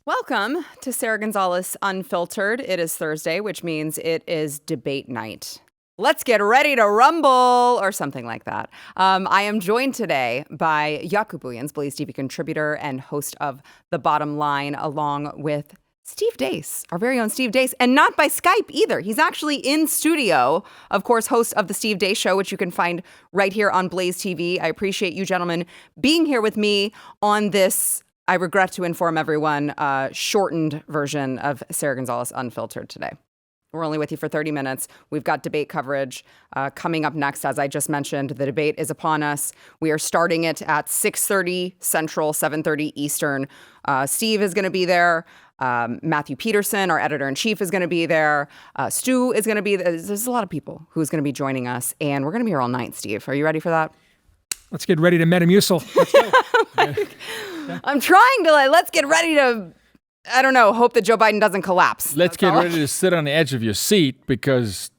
Welcome to Sara Gonzales Unfiltered. It is Thursday, which means it is debate night. Let's get ready to rumble, or something like that. I am joined today by Jaco Booyens, BlazeTV contributor and host of The Bottom Line, along with Steve Deace, our very own Steve Deace, and not by Skype either. He's actually in studio, of course, host of The Steve Deace Show, which you can find right here on BlazeTV. I appreciate you gentlemen being here with me on this, I regret to inform everyone, shortened version of Sara Gonzales Unfiltered today. We're only with you for 30 minutes. We've got debate coverage coming up next. As I just mentioned, the debate is upon us. We are starting it at 6:30 Central, 7:30 Eastern. Steve is going to be there. Matthew Peterson, our editor-in-chief, is going to be there. Stu is going to be there. There's a lot of people who's going to be joining us, and we're going to be here all night, Steve. Are you ready for that? Let's get ready to Metamucil. Let's go. I'm trying to, let's get ready to, I don't know, hope that Joe Biden doesn't collapse. Let's get ready to sit on the edge of your seat, because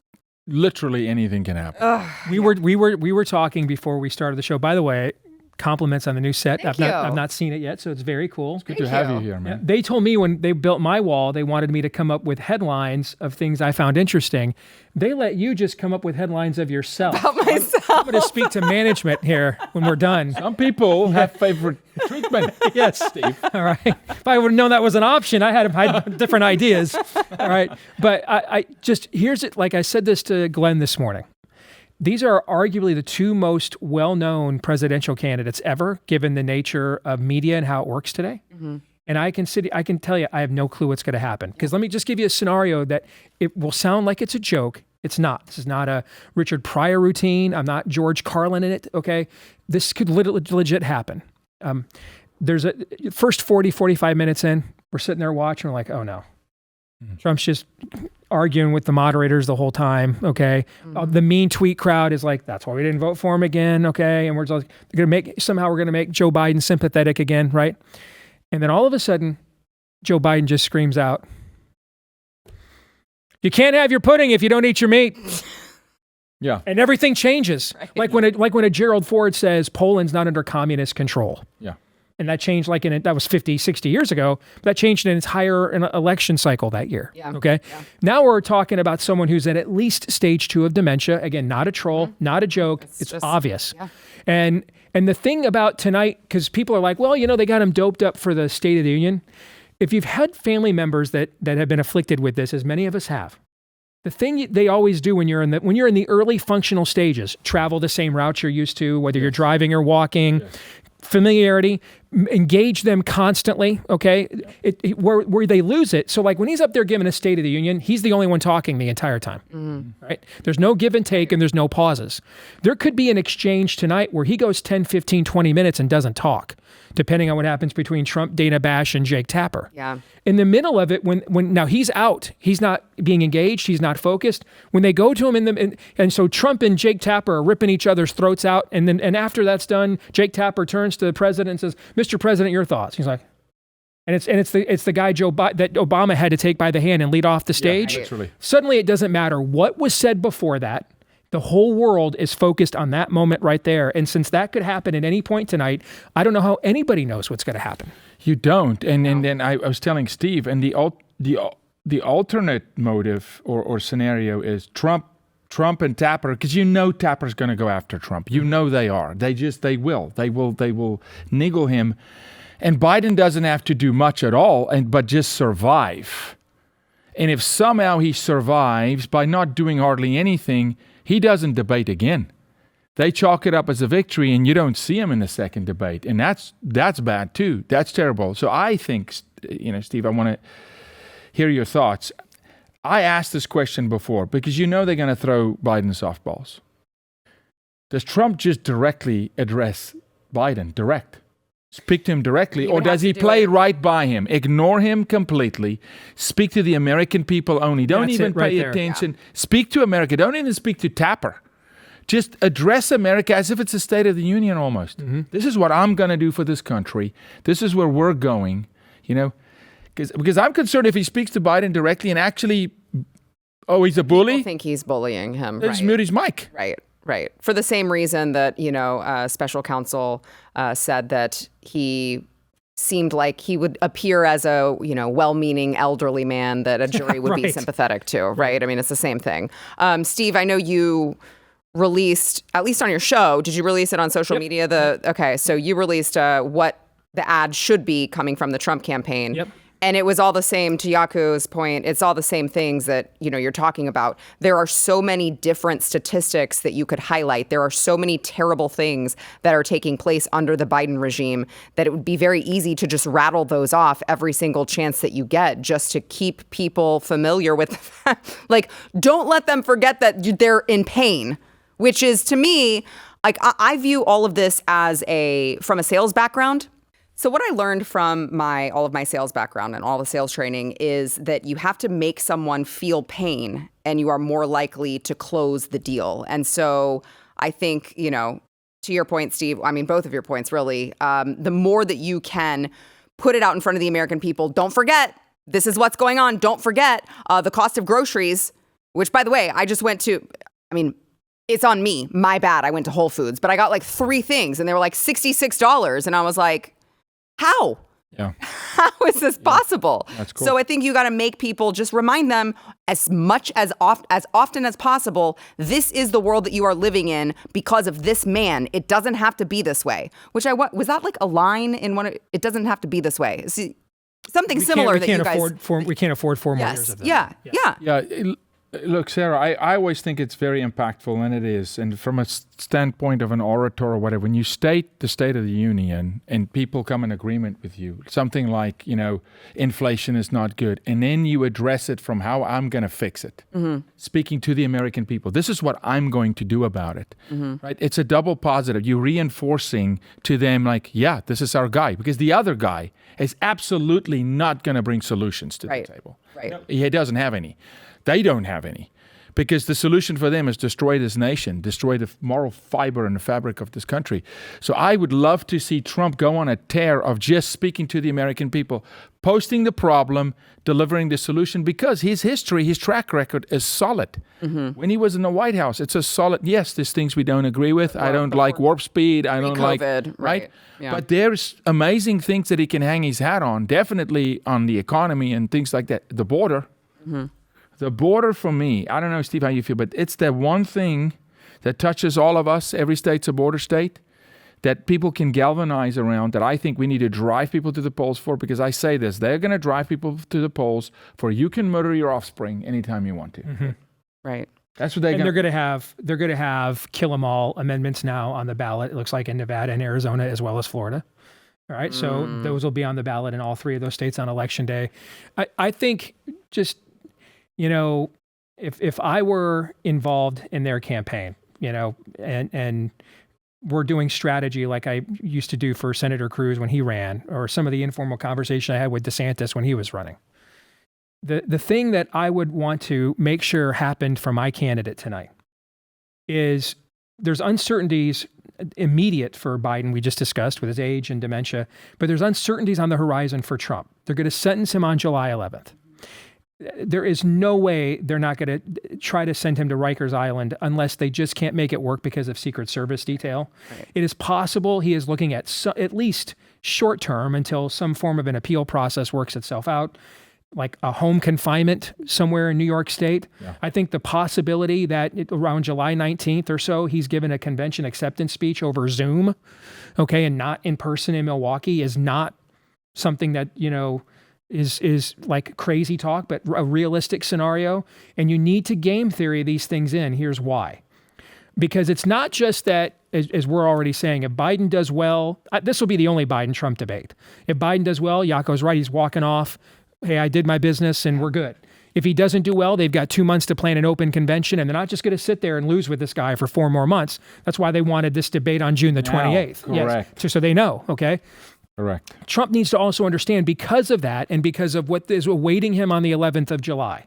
literally anything can happen. We were talking before we started the show. By the way, compliments on the new set. I've not seen it yet, so it's very cool. It's good to have you here, man. Yeah. They told me when they built my wall, they wanted me to come up with headlines of things I found interesting. They let you just come up with headlines of yourself. About myself. I'm going to speak to management here when we're done. Some people have favorite treatment. Yes, Steve. All right. If I would have known that was an option, I had different ideas. All right. But I just, here's it. Like I said this to Glenn this morning. These are arguably the two most well-known presidential candidates ever, given the nature of media and how it works today. Mm-hmm. And I can tell you, I have no clue what's going to happen. Because let me just give you a scenario that it will sound like it's a joke. It's not. This is not a Richard Pryor routine. I'm not George Carlin in it, okay? This could legit happen. There's a first 40, 45 minutes in, we're sitting there watching, we're like, oh no. Mm-hmm. Trump's just arguing with the moderators the whole time, okay? Mm-hmm. The mean tweet crowd is like, that's why we didn't vote for him again, okay? And we're just we're going to make Joe Biden sympathetic again, right? And then all of a sudden, Joe Biden just screams out, "You can't have your pudding if you don't eat your meat." Yeah. And everything changes. Right. Like when a Gerald Ford says Poland's not under communist control. Yeah. And that changed that was 50, 60 years ago. But that changed an entire election cycle that year. Yeah. Okay. Yeah. Now we're talking about someone who's at least stage 2 of dementia. Again, not a troll, not a joke. It's just obvious. Yeah. And the thing about tonight, because people are like, well, they got him doped up for the State of the Union. If you've had family members that have been afflicted with this, as many of us have, the thing they always do when you're in the early functional stages, travel the same route you're used to, whether you're driving or walking, familiarity, engage them constantly, okay? Where they lose it. So like when he's up there giving a State of the Union, he's the only one talking the entire time, right? There's no give and take and there's no pauses. There could be an exchange tonight where he goes 10, 15, 20 minutes and doesn't talk, depending on what happens between Trump, Dana Bash, and Jake Tapper. Yeah. In the middle of it, when now he's out, he's not being engaged, he's not focused. When they go to him and so Trump and Jake Tapper are ripping each other's throats out, and after that's done, Jake Tapper turns to the president and says, "Mr. President, your thoughts." He's like, and it's the guy that Obama had to take by the hand and lead off the stage. Yeah, suddenly, it doesn't matter what was said before that. The whole world is focused on that moment right there. And since that could happen at any point tonight, I don't know how anybody knows what's going to happen. You don't. And then I was telling Steve, and the alternate motive or scenario is Trump and Tapper, because Tapper's going to go after Trump. They are. They will niggle him. And Biden doesn't have to do much at all, but just survive. And if somehow he survives by not doing hardly anything, he doesn't debate again. They chalk it up as a victory, and you don't see him in the second debate. And that's bad too. That's terrible. So I think, Steve, I want to hear your thoughts. I asked this question before because they're going to throw Biden softballs. Does Trump just directly address Biden? Speak to him directly, or does he play right by him? Ignore him completely. Speak to the American people only. Don't even pay attention. Yeah. Speak to America. Don't even speak to Tapper. Just address America as if it's a State of the Union almost. Mm-hmm. This is what I'm going to do for this country. This is where we're going. Because I'm concerned if he speaks to Biden directly and actually, he's a bully. I think he's bullying him. Just mute his mic. Right. For the same reason that, special counsel said that he seemed like he would appear as a, well-meaning elderly man that a jury would be sympathetic to, right? I mean, it's the same thing. Steve, I know you released, at least on your show, did you release it on social media? Okay, so you released what the ad should be coming from the Trump campaign. Yep. And it was all the same, to Jaco's point, it's all the same things that, you're talking about. There are so many different statistics that you could highlight. There are so many terrible things that are taking place under the Biden regime that it would be very easy to just rattle those off every single chance that you get, just to keep people familiar with the fact. Like, don't let them forget that they're in pain, which is, to me, like, I view all of this as from a sales background. So what I learned from all of my sales background and all the sales training is that you have to make someone feel pain and you are more likely to close the deal. And so I think, to your point, Steve, I mean, both of your points, really, the more that you can put it out in front of the American people, don't forget, this is what's going on. Don't forget the cost of groceries, which, by the way, I just went to, it's on me. My bad. I went to Whole Foods, but I got like 3 things and they were like $66. And I was like, how? Yeah. How is this possible? That's cool. So I think you got to make people, just remind them as often as possible, this is the world that you are living in because of this man. It doesn't have to be this way. Was that like a line in one? It doesn't have to be this way. See, something similar that you guys. We can't afford 4 more years of this. Yeah. Look, Sarah, I always think it's very impactful, and it is. And from a standpoint of an orator or whatever, when you state the State of the Union and people come in agreement with you, something like, inflation is not good, and then you address it from how I'm going to fix it, speaking to the American people. This is what I'm going to do about it, right? It's a double positive. You're reinforcing to them like, yeah, this is our guy, because the other guy is absolutely not going to bring solutions to the table. Right. He doesn't have any. They don't have any, because the solution for them is destroy this nation, destroy the moral fiber and the fabric of this country. So I would love to see Trump go on a tear of just speaking to the American people, posting the problem, delivering the solution, because his history, his track record is solid. When he was in the White House, it's a solid, yes, there's things we don't agree with. I don't like warp speed. I don't like, right? Yeah. But there's amazing things that he can hang his hat on, definitely on the economy and things like that. The border. The border, for me, I don't know, Steve, how you feel, but it's the one thing that touches all of us. Every state's a border state that people can galvanize around, that I think we need to drive people to the polls for, because I say this, they're going to drive people to the polls for you can murder your offspring anytime you want to. Right. That's what they're going to have kill 'em all amendments now on the ballot. It looks like in Nevada and Arizona as well as Florida. All right. So those will be on the ballot in all 3 of those states on election day. I think just, if I were involved in their campaign, and we're doing strategy like I used to do for Senator Cruz when he ran, or some of the informal conversation I had with DeSantis when he was running. The thing that I would want to make sure happened for my candidate tonight is there's uncertainties immediate for Biden, we just discussed, with his age and dementia, but there's uncertainties on the horizon for Trump. They're going to sentence him on July 11th. There is no way they're not going to try to send him to Rikers Island unless they just can't make it work because of Secret Service detail. Right. It is possible he is looking at at least short term until some form of an appeal process works itself out, like a home confinement somewhere in New York State. Yeah. I think the possibility that around July 19th or so, he's given a convention acceptance speech over Zoom, and not in person in Milwaukee is not something that, is like crazy talk, but a realistic scenario. And you need to game theory these things in. Here's why. Because it's not just that, as we're already saying, if Biden does well, this will be the only Biden-Trump debate. If Biden does well, Jaco's right, he's walking off. Hey, I did my business and we're good. If he doesn't do well, they've got 2 months to plan an open convention, and they're not just going to sit there and lose with this guy for 4 more months. That's why they wanted this debate on June the 28th. Correct. Yes, so they know, okay? Correct. Trump needs to also understand, because of that and because of what is awaiting him on the 11th of July,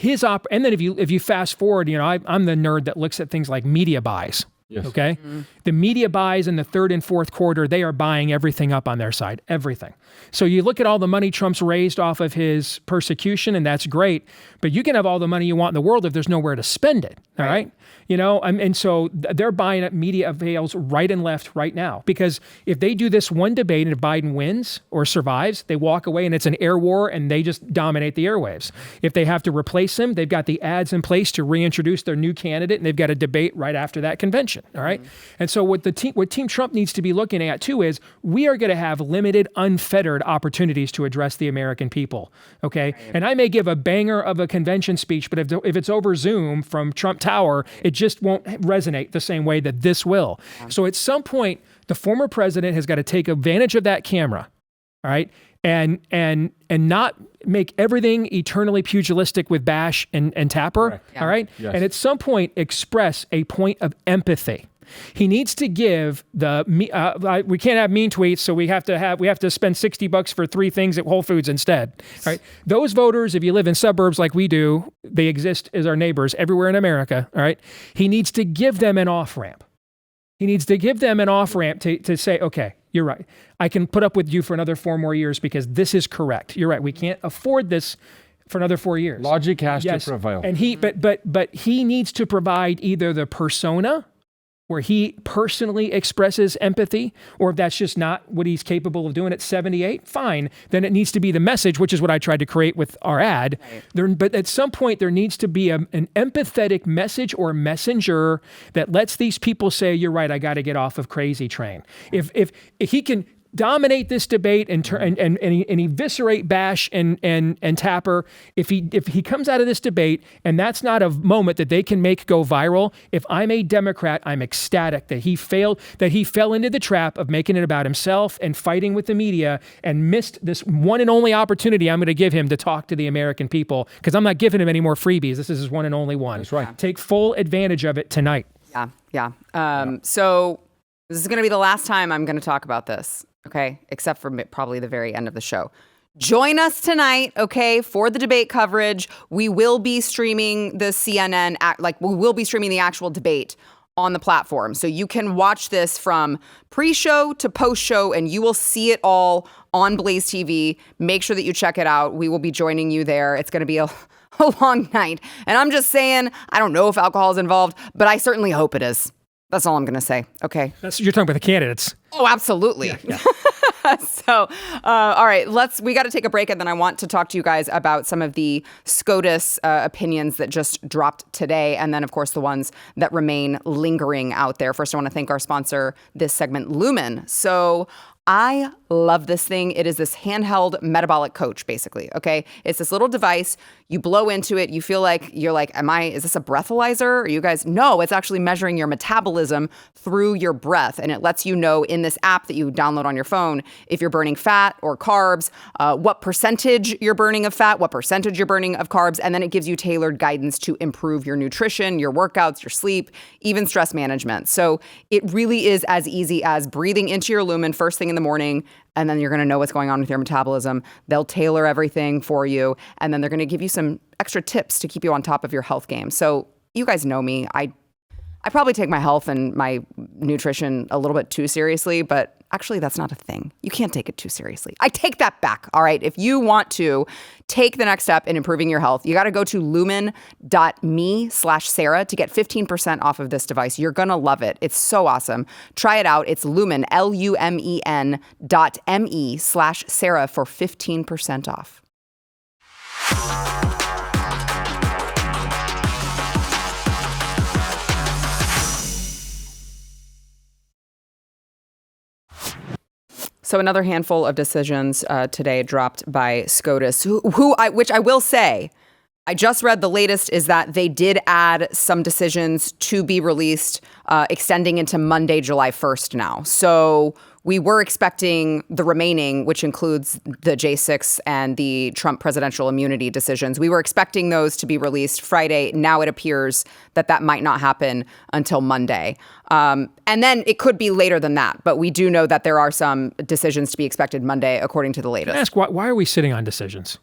and then if you fast forward, I'm the nerd that looks at things like media buys. Yes. Okay. The media buys in the third and fourth quarter, they are buying everything up on their side, everything. So you look at all the money Trump's raised off of his persecution, and that's great, but you can have all the money you want in the world if there's nowhere to spend it. All right. You know, and so they're buying up media avails right and left right now, because if they do this one debate and if Biden wins or survives, they walk away and it's an air war and they just dominate the airwaves. If they have to replace him, they've got the ads in place to reintroduce their new candidate, and they've got a debate right after that convention. All right. And so what Team Trump needs to be looking at too is we are going to have limited, unfettered opportunities to address the American people. Okay. And I may give a banger of a convention speech, but if it's over Zoom from Trump Tower, it just won't resonate the same way that this will. So at some point, the former president has got to take advantage of that camera, all right, and not make everything eternally pugilistic with Bash and Tapper, all right? Yes. And at some point, express a point of empathy. He needs to give we can't have mean tweets, so we have to spend $60 for 3 things at Whole Foods instead. Right? Those voters, if you live in suburbs like we do, they exist as our neighbors everywhere in America. All right. He needs to give them an off ramp. He needs to give them an off ramp to say, okay, you're right. I can put up with you for another 4 more years because this is correct. You're right. We can't afford this for another 4 years. Logic has to prevail. And but he needs to provide either the persona where he personally expresses empathy, or if that's just not what he's capable of doing at 78, fine. Then it needs to be the message, which is what I tried to create with our ad. But at some point, there needs to be an empathetic message or messenger that lets these people say, you're right, I got to get off of crazy train. If he can dominate this debate and eviscerate Bash and Tapper, if he comes out of this debate and that's not a moment that they can make go viral, if I'm a Democrat, I'm ecstatic that he fell into the trap of making it about himself and fighting with the media and missed this one and only opportunity I'm going to give him to talk to the American people, because I'm not giving him any more freebies. This is his one and only one. That's right. Take full advantage of it tonight. Yeah. So this is going to be the last time I'm going to talk about this. Okay, except for probably the very end of the show. Join us tonight, okay, for the debate coverage. We will be streaming the CNN, we will be streaming the actual debate on the platform. So you can watch this from pre-show to post-show, and you will see it all on BlazeTV. Make sure that you check it out. We will be joining you there. It's going to be a long night. And I'm just saying, I don't know if alcohol is involved, but I certainly hope it is. That's all I'm going to say. Okay. You're talking about the candidates. Oh, absolutely. Yeah. So, all right, we got to take a break, and then I want to talk to you guys about some of the SCOTUS opinions that just dropped today, and then, of course, the ones that remain lingering out there. First, I want to thank our sponsor this segment, Lumen. So I love this thing. It is this handheld metabolic coach, basically. Okay. It's this little device. You blow into it. You feel like is this a breathalyzer? Are you guys? No, it's actually measuring your metabolism through your breath. And it lets you know in this app that you download on your phone if you're burning fat or carbs, what percentage you're burning of fat, what percentage you're burning of carbs. And then it gives you tailored guidance to improve your nutrition, your workouts, your sleep, even stress management. So it really is as easy as breathing into your Lumen first thing in the morning, and then you're going to know what's going on with your metabolism. They'll tailor everything for you, and then they're going to give you some extra tips to keep you on top of your health game. So you guys know me. I probably take my health and my nutrition a little bit too seriously, but actually that's not a thing. You can't take it too seriously. I take that back, all right? If you want to take the next step in improving your health, you got to go to lumen.me/Sarah to get 15% off of this device. You're going to love it. It's so awesome. Try it out. It's Lumen, LUMEN.me/Sarah for 15% off. So another handful of decisions today dropped by SCOTUS, which I will say, I just read the latest is that they did add some decisions to be released, extending into Monday, July 1st now. So we were expecting the remaining, which includes the J6 and the Trump presidential immunity decisions. We were expecting those to be released Friday. Now it appears that might not happen until Monday. And then it could be later than that. But we do know that there are some decisions to be expected Monday, according to the latest. Can I ask, why are we sitting on decisions?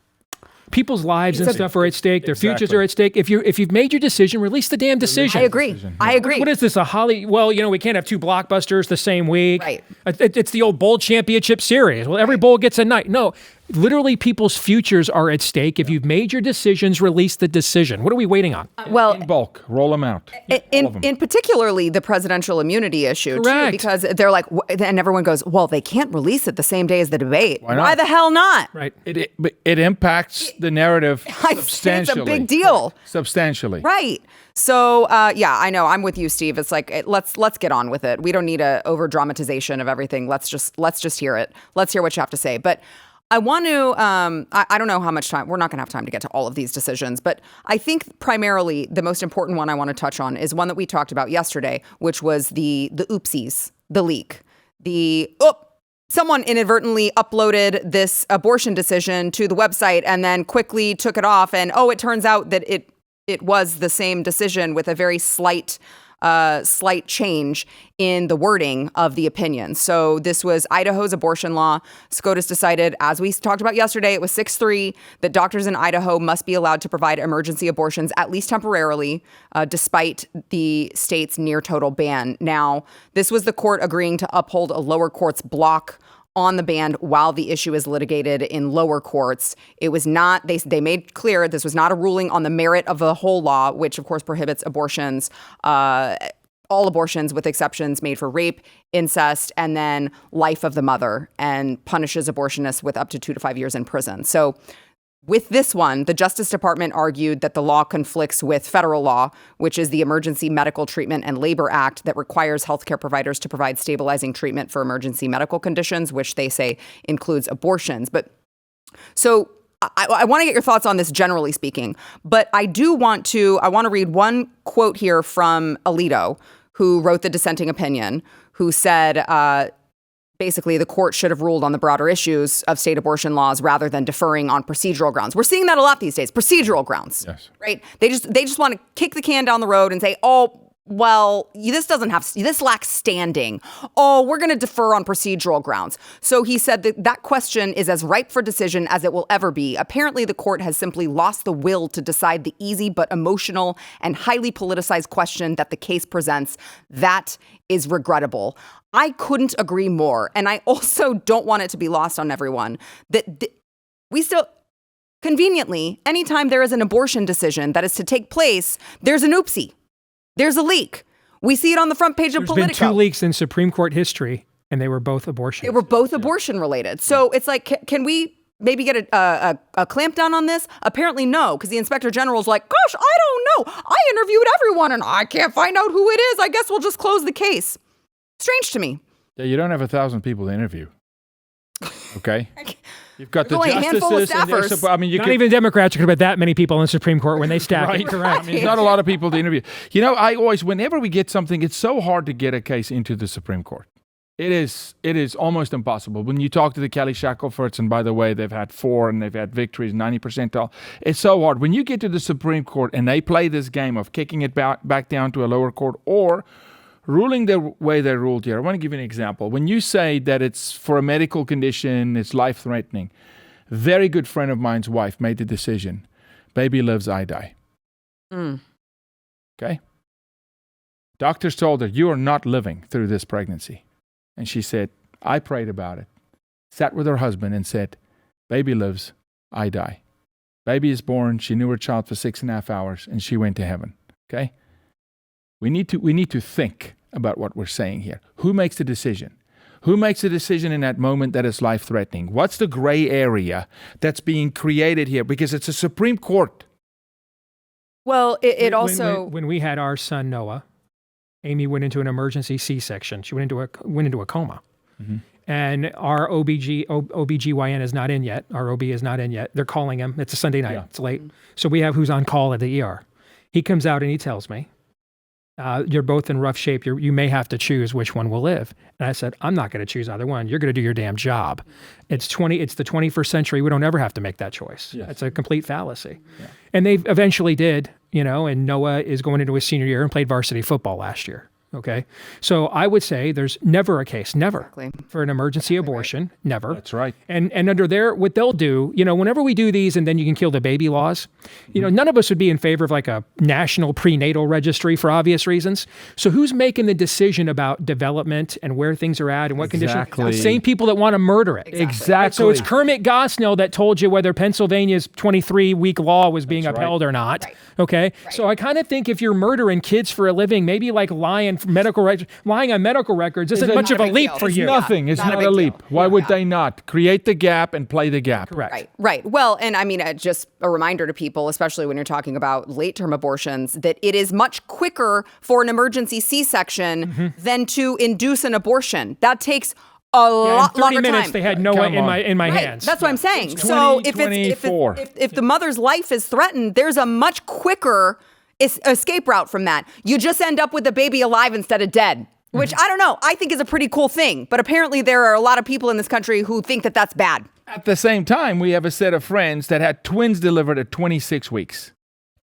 People's lives and stuff are at stake. Their futures are at stake. If you've made your decision, release the damn decision. I agree. I agree. What is this, well, we can't have 2 blockbusters the same week. Right. It's the old bowl championship series. Well, every bowl gets a night. No, literally people's futures are at stake. If you've made your decisions, release the decision. What are we waiting on? Well, in bulk, roll them out. In particularly the presidential immunity issue, Correct. too, because they're like, and everyone goes, well, they can't release it the same day as the debate. Why not? Why the hell not? Right. It impacts the narrative substantially. It's a big deal. Substantially. Right. So, yeah, I know. I'm with you, Steve. It's like, let's get on with it. We don't need a over dramatization of everything. Let's just hear it. Let's hear what you have to say. But I want to, I don't know how much time, we're not going to have time to get to all of these decisions, but I think primarily the most important one I want to touch on is one that we talked about yesterday, which was the oopsies, the leak, someone inadvertently uploaded this abortion decision to the website and then quickly took it off. And, it turns out that it was the same decision with a very slight change in the wording of the opinion. So this was Idaho's abortion law. SCOTUS decided, as we talked about yesterday, it was 6-3, that doctors in Idaho must be allowed to provide emergency abortions, at least temporarily, despite the state's near total ban. Now, this was the court agreeing to uphold a lower court's block on the ban while the issue is litigated in lower courts. It was not, they made clear this was not a ruling on the merit of the whole law, which of course prohibits abortions, all abortions with exceptions made for rape, incest, and then life of the mother, and punishes abortionists with up to 2 to 5 years in prison. So with this one, the Justice Department argued that the law conflicts with federal law, which is the Emergency Medical Treatment and Labor Act that requires healthcare providers to provide stabilizing treatment for emergency medical conditions, which they say includes abortions. But so I want to get your thoughts on this generally speaking, but I want to read one quote here from Alito, who wrote the dissenting opinion, who said, basically, the court should have ruled on the broader issues of state abortion laws rather than deferring on procedural grounds. We're seeing that a lot these days, procedural grounds, yes. Right? They just want to kick the can down the road and say, well, this lacks standing. We're going to defer on procedural grounds. So he said that question is as ripe for decision as it will ever be. Apparently, the court has simply lost the will to decide the easy but emotional and highly politicized question that the case presents. That is regrettable. I couldn't agree more. And I also don't want it to be lost on everyone that we still, conveniently, anytime there is an abortion decision that is to take place, there's an oopsie. There's a leak. We see it on the front page of Politico. There's been 2 leaks in Supreme Court history, and they were both abortion. They were both abortion related. So it's like, can we maybe get a clampdown on this? Apparently no, because the Inspector General's like, gosh, I don't know. I interviewed everyone, and I can't find out who it is. I guess we'll just close the case. Strange to me. Yeah, you don't have 1,000 people to interview. Okay? You've got There's the only a handful of justices. staffers. Not even Democrats are going to put that many people in the Supreme Court when they stack right, it. Correct. I mean, there's not a lot of people to interview. I always, whenever we get something, it's so hard to get a case into the Supreme Court. It is almost impossible. When you talk to the Kelly Shacklefords, and by the way, they've had 4 and they've had victories, 90%. It's so hard. When you get to the Supreme Court and they play this game of kicking it back down to a lower court or ruling the way they ruled here. I want to give you an example. When you say that it's for a medical condition, it's life-threatening. Very good friend of mine's wife made the decision. Baby lives, I die. Okay? Doctors told her, you are not living through this pregnancy. And she said, I prayed about it. Sat with her husband and said, baby lives, I die. Baby is born. She knew her child for 6.5 hours and she went to heaven. Okay? We need to think about what we're saying here. Who makes the decision? Who makes the decision in that moment that is life-threatening? What's the gray area that's being created here? Because it's a Supreme Court. Well, it also... When we had our son Noah, Amy went into an emergency C-section. She went into a coma. Mm-hmm. And our OBGYN is not in yet. Our OB is not in yet. They're calling him. It's a Sunday night. Yeah. It's late. So we have who's on call at the ER. He comes out and he tells me, you're both in rough shape. You may have to choose which one will live. And I said, I'm not going to choose either one. You're going to do your damn job. It's the 21st century. We don't ever have to make that choice. Yes. It's a complete fallacy. Yeah. And they eventually did, and Noah is going into his senior year and played varsity football last year. Okay. So I would say there's never a case, never Exactly. for an emergency abortion, never. That's right. And under what they'll do, whenever we do these and then you can kill the baby laws, none of us would be in favor of like a national prenatal registry for obvious reasons. So who's making the decision about development and where things are at and what conditions? The same people that want to murder it. Exactly. So it's Kermit Gosnell that told you whether Pennsylvania's 23-week law was being upheld or not. Right. Okay. Right. So I kind of think if you're murdering kids for a living, maybe like lying on medical records isn't much of a leap for you. Nothing. It's not a leap. Why would they not create the gap and play the gap? Correct. Right. Well, and I mean, just a reminder to people, especially when you're talking about late-term abortions, that it is much quicker for an emergency C-section than to induce an abortion. That takes a lot longer time. 30 minutes, they had Noah in my hands. That's what I'm saying. So if the mother's life is threatened, there's a much quicker escape route from that. You just end up with the baby alive instead of dead, which I don't know, I think is a pretty cool thing. But apparently there are a lot of people in this country who think that that's bad. At the same time, we have a set of friends that had twins delivered at 26 weeks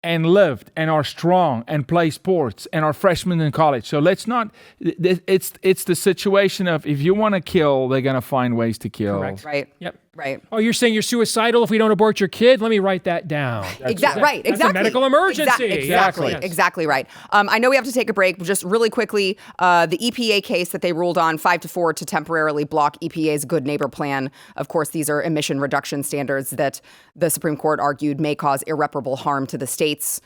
and lived and are strong and play sports and are freshmen in college. So let's not, it's the situation of if you want to kill, they're going to find ways to kill. Correct. Right. Yep. Right. Oh, you're saying you're suicidal if we don't abort your kid? Let me write that down. Exactly. Right. Exactly. That's a medical emergency. Exactly. Yes. Exactly right. I know we have to take a break. Just really quickly, the EPA case that they ruled on 5-4 to temporarily block EPA's Good Neighbor Plan. Of course, these are emission reduction standards that the Supreme Court argued may cause irreparable harm to the states.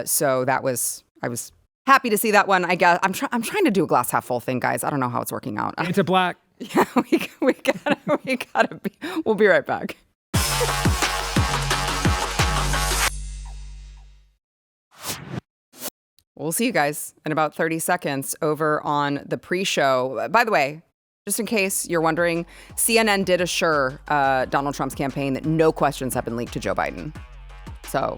So I was happy to see that one. I guess I'm trying to do a glass half full thing, guys. I don't know how it's working out. Into black. Yeah, we gotta be. We'll be right back. We'll see you guys in about 30 seconds over on the pre-show. By the way, just in case you're wondering, CNN did assure Donald Trump's campaign that no questions have been leaked to Joe Biden. So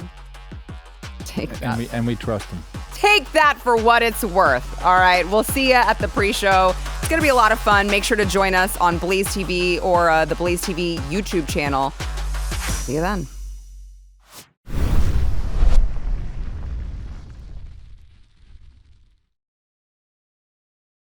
take that. And we trust him. Take that for what it's worth. All right, we'll see you at the pre-show. It's going to be a lot of fun. Make sure to join us on BlazeTV or the BlazeTV YouTube channel. See you then.